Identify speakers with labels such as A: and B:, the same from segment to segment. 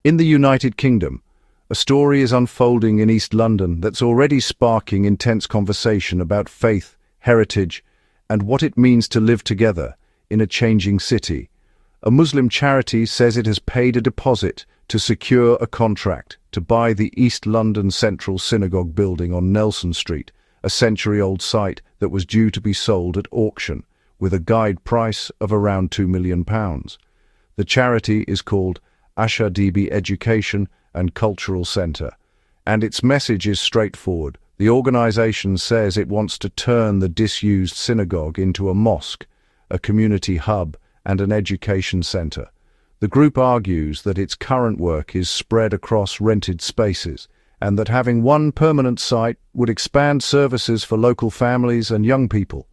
A: In the United Kingdom, a story is unfolding in East London that's already sparking intense conversation about faith, heritage, and what it means to live together in a changing city. A Muslim charity says it has paid a deposit to secure a contract to buy the East London Central Synagogue building on Nelson Street, a century-old site that was due to be sold at auction, with a guide price of around £2 million. The charity is called Ashaadibi Education Cultural Centre, and its message is straightforward. The organisation says it wants to turn the disused synagogue into a mosque, a community hub, and an education centre. The group argues that its current work is spread across rented spaces, and that having one permanent site would expand services for local families and young people.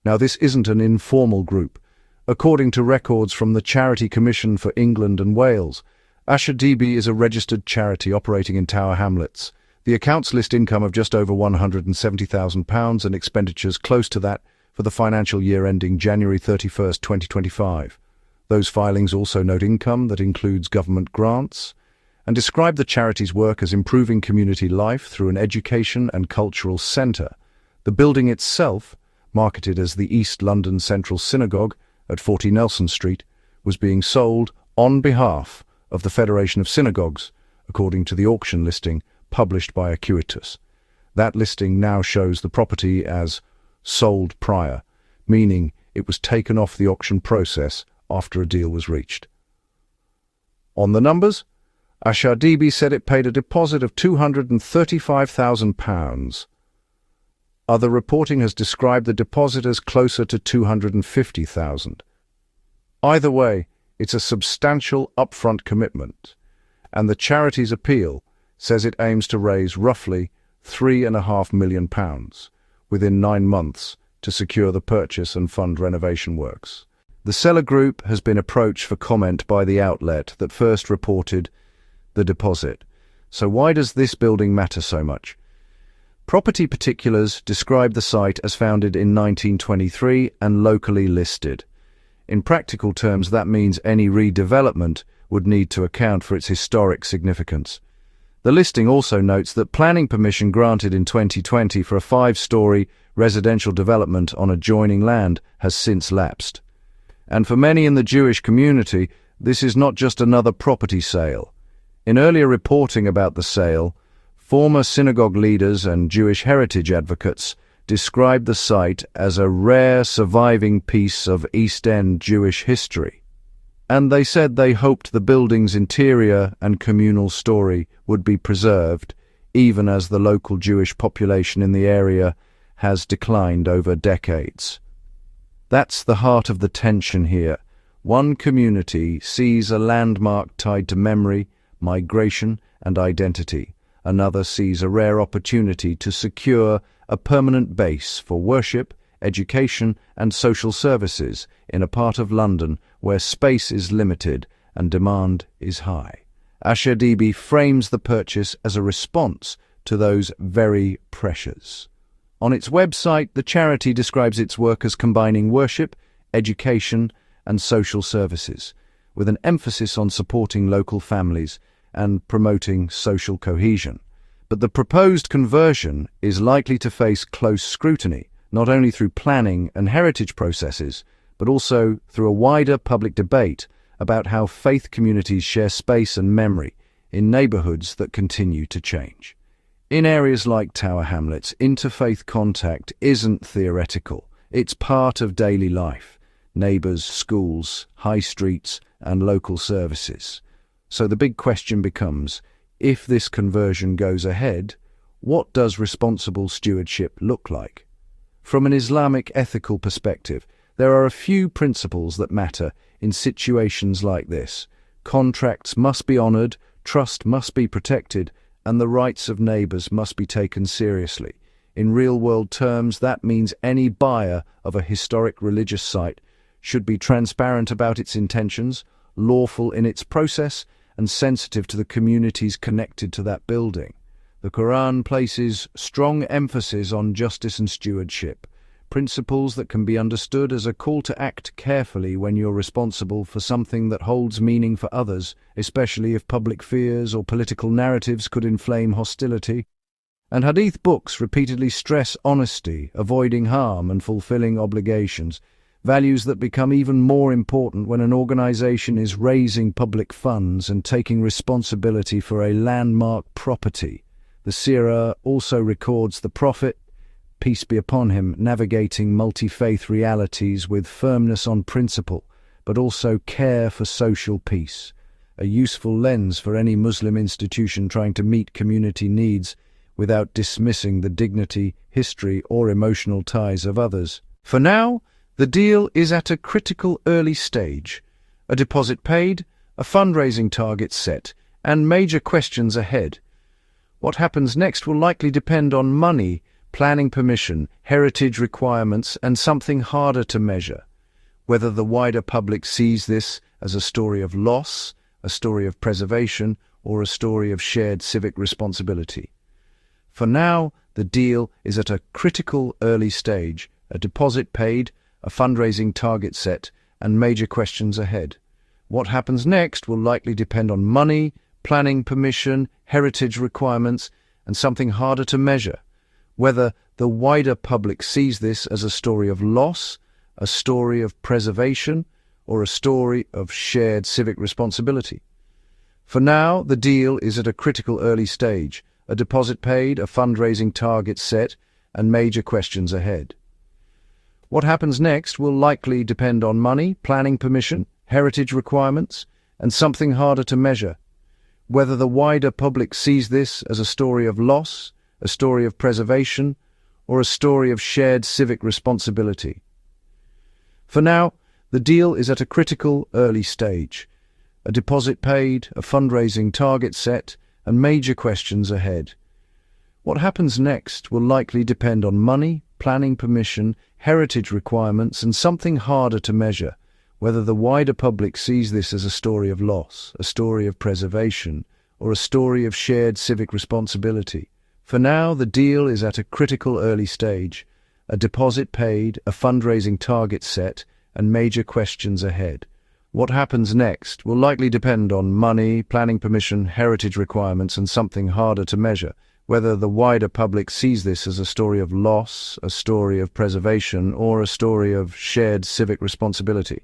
A: Now, this isn't an informal group. According to records from the Charity Commission for England and Wales, Ashaadibi is a registered charity operating in Tower Hamlets. The accounts list income of just over £170,000 and expenditures close to that for the financial year ending January 31st, 2025. Those filings also note income that includes government grants and describe the charity's work as improving community life through an education and cultural centre. The building itself, marketed as the East London Central Synagogue at 40 Nelson Street, was being sold on behalf of the Federation of Synagogues, according to the auction listing published by Acuitus. That listing now shows the property as sold prior, meaning it was taken off the auction process after a deal was reached. On the numbers, Ashaadibi said it paid a deposit of £235,000. Other reporting has described the deposit as closer to £250,000. Either way, it's a substantial upfront commitment, and the charity's appeal says it aims to raise roughly £3.5 million within 9 months to secure the purchase and fund renovation works. The seller group has been approached for comment by the outlet that first reported the deposit. So why does this building matter so much? Property particulars describe the site as founded in 1923 and locally listed. In practical terms, that means any redevelopment would need to account for its historic significance. The listing also notes that planning permission granted in 2020 for a 5-storey residential development on adjoining land has since lapsed. And for many in the Jewish community, this is not just another property sale. In earlier reporting about the sale, former synagogue leaders and Jewish heritage advocates described the site as a rare surviving piece of East End Jewish history. And they said they hoped the building's interior and communal story would be preserved, even as the local Jewish population in the area has declined over decades. That's the heart of the tension here. One community sees a landmark tied to memory, migration, and identity. Another sees a rare opportunity to secure a permanent base for worship, education, and social services in a part of London where space is limited and demand is high. Ashaadibi frames the purchase as a response to those very pressures. On its website, the charity describes its work as combining worship, education, and social services, with an emphasis on supporting local families and promoting social cohesion. But the proposed conversion is likely to face close scrutiny, not only through planning and heritage processes, but also through a wider public debate about how faith communities share space and memory in neighbourhoods that continue to change. In areas like Tower Hamlets, interfaith contact isn't theoretical. It's part of daily life: neighbours, schools, high streets, and local services. So the big question becomes, if this conversion goes ahead, what does responsible stewardship look like? From an Islamic ethical perspective, there are a few principles that matter in situations like this. Contracts must be honoured, trust must be protected, and the rights of neighbours must be taken seriously. In real-world terms, that means any buyer of a historic religious site should be transparent about its intentions, lawful in its process, and sensitive to the communities connected to that building. The Quran places strong emphasis on justice and stewardship, principles that can be understood as a call to act carefully when you're responsible for something that holds meaning for others, especially if public fears or political narratives could inflame hostility. And Hadith books repeatedly stress honesty, avoiding harm, and fulfilling obligations, values that become even more important when an organization is raising public funds and taking responsibility for a landmark property. The Sirah also records the Prophet, peace be upon him, navigating multi-faith realities with firmness on principle, but also care for social peace, a useful lens for any Muslim institution trying to meet community needs without dismissing the dignity, history, or emotional ties of others. For now, the deal is at a critical early stage. A deposit paid, a fundraising target set, and major questions ahead. What happens next will likely depend on money, planning permission, heritage requirements, and something harder to measure. Whether the wider public sees this as a story of loss, a story of preservation, or a story of shared civic responsibility. For now, the deal is at a critical early stage, a deposit paid, a fundraising target set, and major questions ahead. What happens next will likely depend on money, planning permission, heritage requirements, and something harder to measure. Whether the wider public sees this as a story of loss, a story of preservation, or a story of shared civic responsibility. For now, the deal is at a critical early stage, a deposit paid, a fundraising target set, and major questions ahead. What happens next will likely depend on money, planning permission, heritage requirements, and something harder to measure. Whether the wider public sees this as a story of loss, a story of preservation, or a story of shared civic responsibility. For now, the deal is at a critical early stage, a deposit paid, a fundraising target set, and major questions ahead. What happens next will likely depend on money, planning permission, heritage requirements, and something harder to measure. Whether the wider public sees this as a story of loss, a story of preservation, or a story of shared civic responsibility. For now, the deal is at a critical early stage, a deposit paid, a fundraising target set, and major questions ahead. What happens next will likely depend on money, planning permission, heritage requirements, and something harder to measure. Whether the wider public sees this as a story of loss, a story of preservation, or a story of shared civic responsibility.